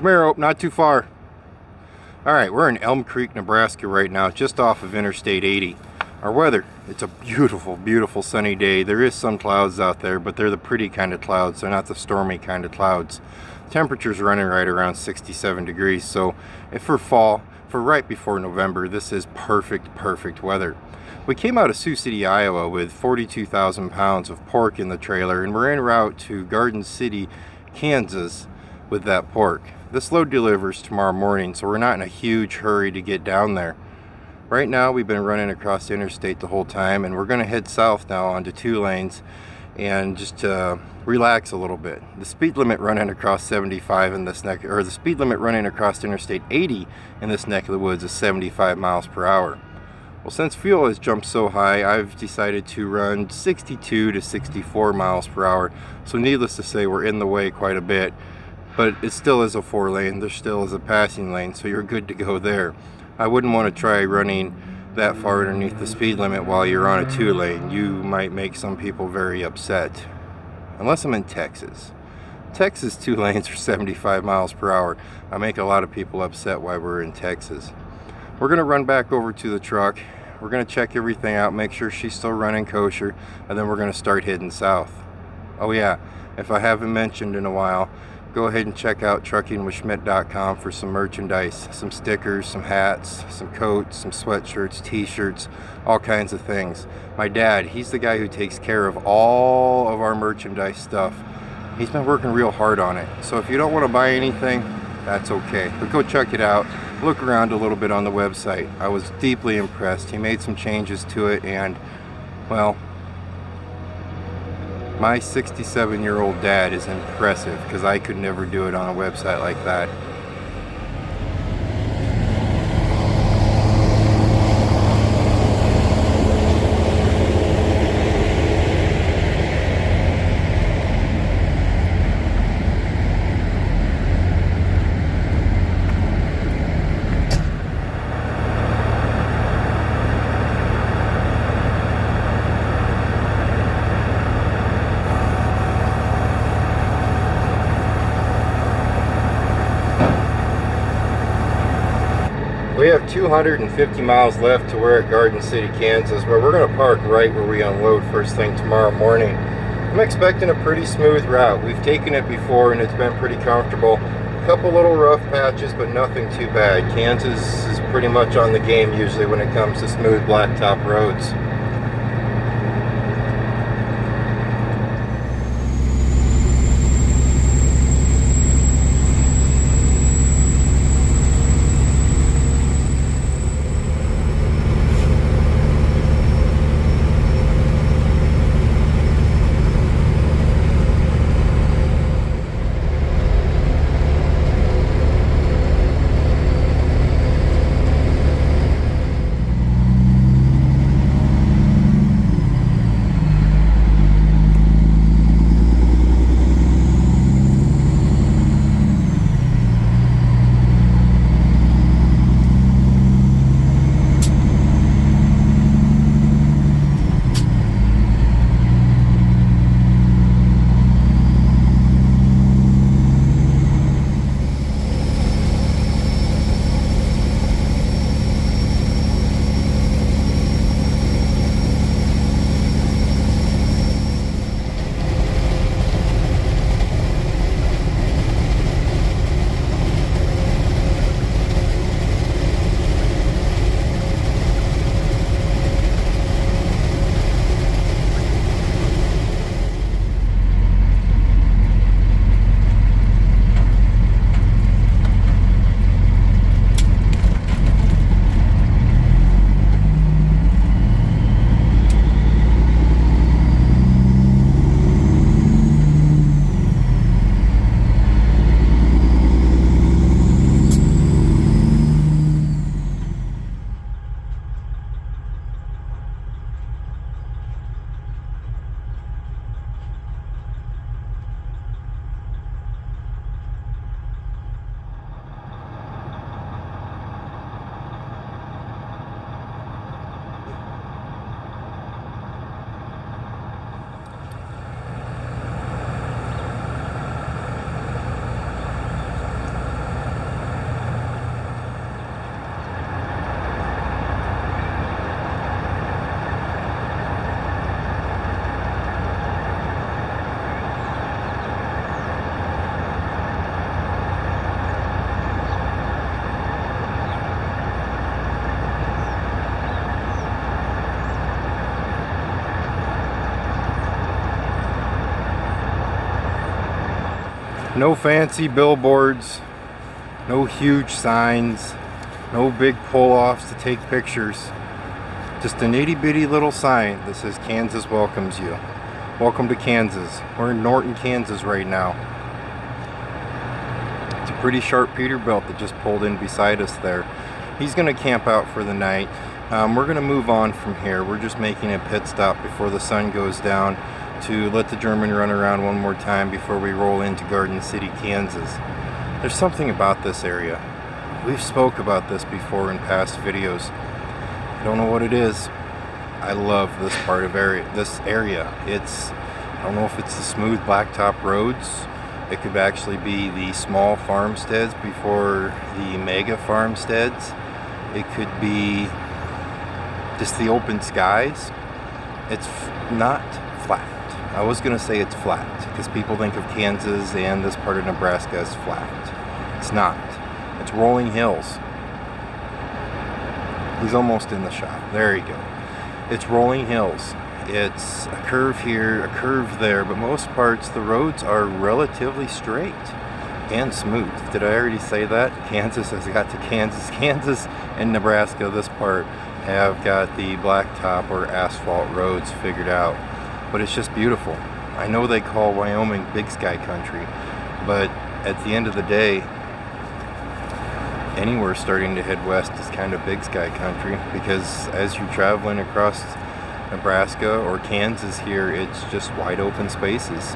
Schmidt, not too far. Alright, we're in Elm Creek, Nebraska right now, just off of Interstate 80. Our weather, it's a beautiful, beautiful sunny day. There is some clouds out there, but they're the pretty kind of clouds. They're not the stormy kind of clouds. Temperature's running right around 67 degrees, so if for fall, for right before November, this is perfect, perfect weather. We came out of Sioux City, Iowa with 42,000 pounds of pork in the trailer, and we're en route to Garden City, Kansas with that pork. This load delivers tomorrow morning, so we're not in a huge hurry to get down there. Right now we've been running across the interstate the whole time, and we're going to head south now onto 2 lanes and just relax a little bit. The speed limit running across 75 in this neck, or the speed limit running across Interstate 80 in this neck of the woods is 75 miles per hour. Well, since fuel has jumped so high, I've decided to run 62 to 64 miles per hour. So needless to say, we're in the way quite a bit. But it still is a 4 lane, there still is a passing lane, so you're good to go there. I wouldn't want to try running that far underneath the speed limit while you're on a 2 lane. You might make some people very upset. Unless I'm in Texas. Texas 2 lanes are 75 miles per hour. I make a lot of people upset while we're in Texas. We're going to run back over to the truck. We're going to check everything out, make sure she's still running kosher, and then we're going to start heading south. Oh yeah, if I haven't mentioned in a while, go ahead and check out truckingwithschmidt.com for some merchandise, some stickers, some hats, some coats, some sweatshirts, t-shirts, all kinds of things. My dad, he's the guy who takes care of all of our merchandise stuff. He's been working real hard on it. So if you don't want to buy anything, that's okay. But go check it out. Look around a little bit on the website. I was deeply impressed. He made some changes to it, and, well, my 67-year-old dad is impressive, because I could never do it on a website like that. We have 250 miles left to we're at Garden City, Kansas, but we're going to park right where we unload first thing tomorrow morning. I'm expecting a pretty smooth route. We've taken it before and it's been pretty comfortable. A couple little rough patches, but nothing too bad. Kansas is pretty much on the game usually when it comes to smooth blacktop roads. No fancy billboards, no huge signs, no big pull-offs to take pictures. Just an itty-bitty little sign that says Kansas welcomes you. Welcome to Kansas. We're in Norton, Kansas right now. It's a pretty sharp Peterbilt that just pulled in beside us there. He's going to camp out for the night. We're going to move on from here. We're just making a pit stop before the sun goes down to let the German run around one more time before we roll into Garden City, Kansas. There's something about this area. We've spoke about this before in past videos. I don't know what it is. I love this part of this area. I don't know if it's the smooth blacktop roads. It could actually be the small farmsteads before the mega farmsteads. It could be just the open skies. It's not flat. I was going to say it's flat because people think of Kansas and this part of Nebraska as flat. It's not. It's rolling hills. He's almost in the shot. There you go. It's rolling hills. It's a curve here, a curve there, but most parts the roads are relatively straight and smooth. Did I already say that? Kansas has got to Kansas. Kansas and Nebraska, this part, have got the blacktop or asphalt roads figured out. But it's just beautiful. I know they call Wyoming Big Sky Country, but at the end of the day, anywhere starting to head west is kind of Big Sky Country, because as you're traveling across Nebraska or Kansas here, it's just wide open spaces.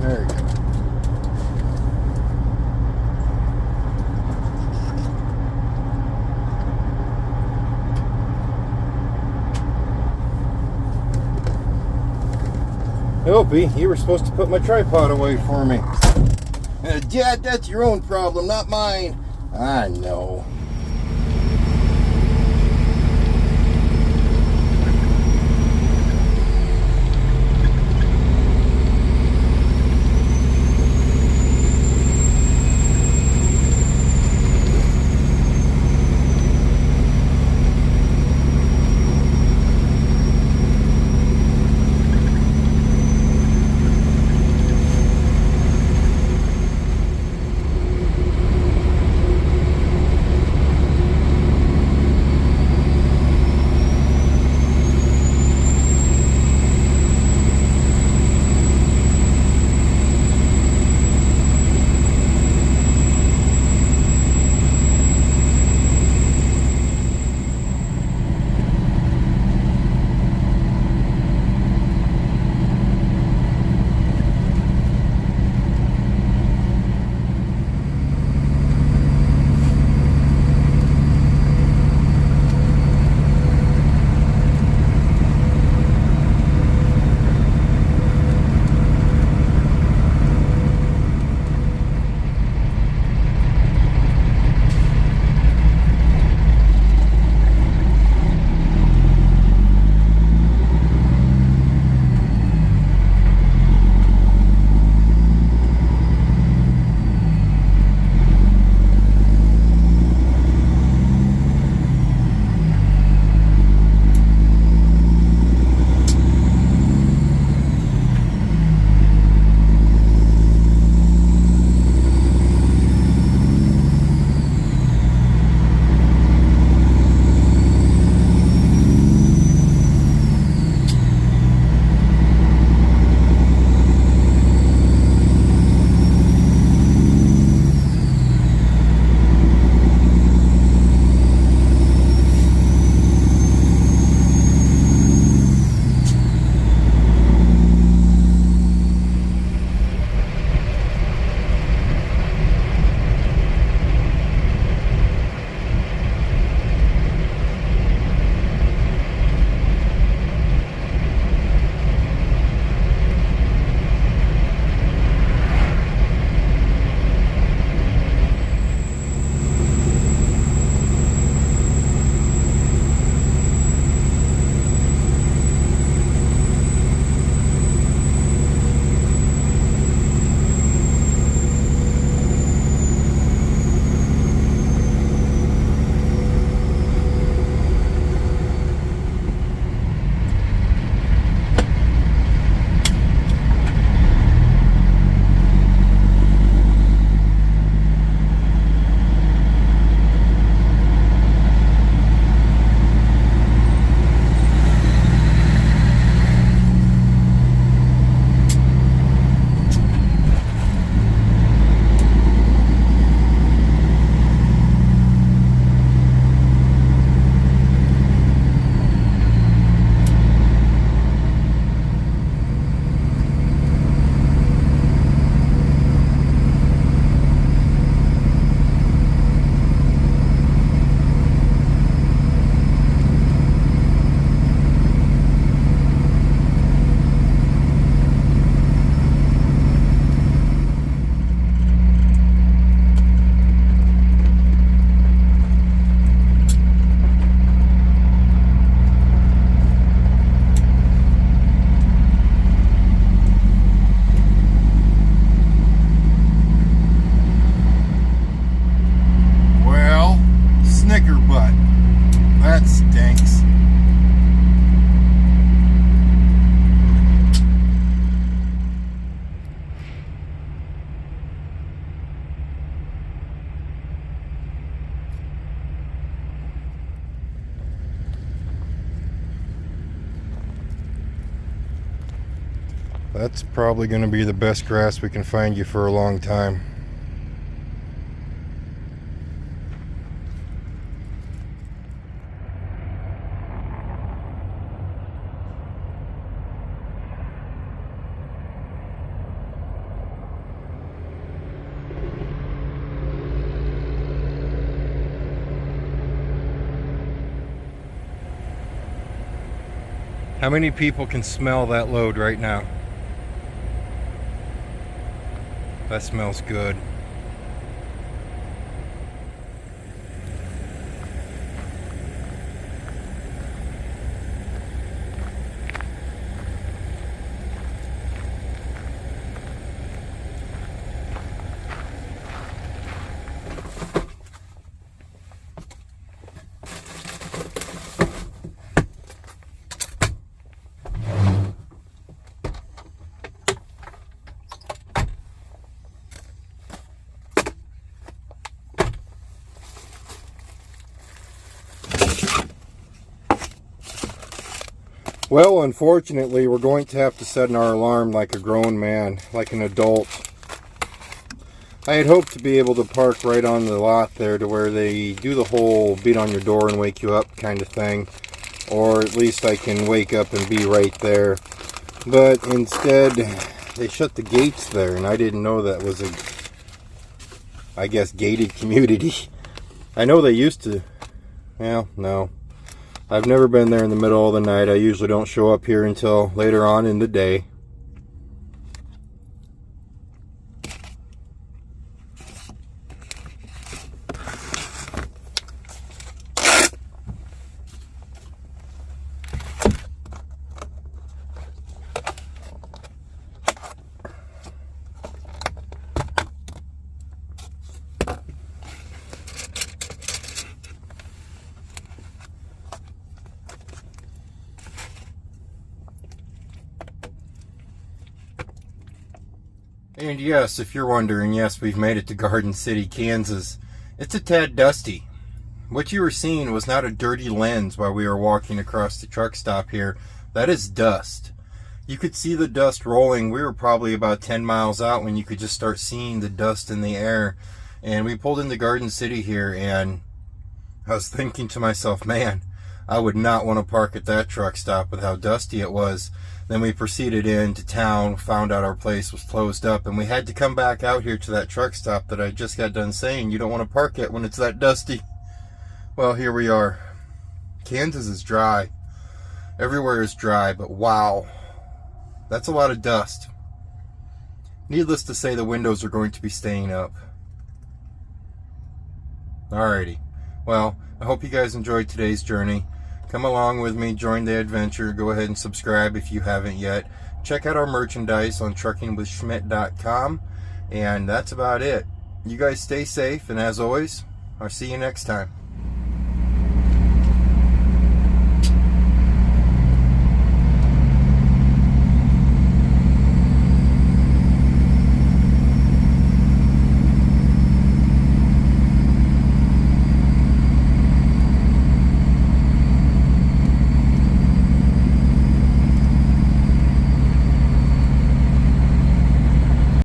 There you go. Opie, you were supposed to put my tripod away for me. Dad, that's your own problem, not mine. I know. That's probably going to be the best grass we can find you for a long time. How many people can smell that load right now? That smells good. Well, unfortunately, we're going to have to set our alarm like a grown man, like an adult. I had hoped to be able to park right on the lot there to where they do the whole beat on your door and wake you up kind of thing. Or at least I can wake up and be right there. But instead, they shut the gates there, and I didn't know that was a, I guess, gated community. I know they used to, well, no. I've never been there in the middle of the night. I usually don't show up here until later on in the day. And yes, if you're wondering, yes, we've made it to Garden City, Kansas. It's a tad dusty. What you were seeing was not a dirty lens while we were walking across the truck stop here. That is dust. You could see the dust rolling. We were probably about 10 miles out when you could just start seeing the dust in the air. And we pulled into Garden City here, and I was thinking to myself, man, I would not want to park at that truck stop with how dusty it was. Then we proceeded into town, found out our place was closed up, and we had to come back out here to that truck stop that I just got done saying you don't want to park at when it's that dusty. Well, here we are. Kansas is dry. Everywhere is dry, but wow, that's a lot of dust. Needless to say, the windows are going to be staying up. Alrighty. Well, I hope you guys enjoyed today's journey. Come along with me, join the adventure. Go ahead and subscribe if you haven't yet. Check out our merchandise on truckingwithschmidt.com. And that's about it. You guys stay safe, and as always, I'll see you next time.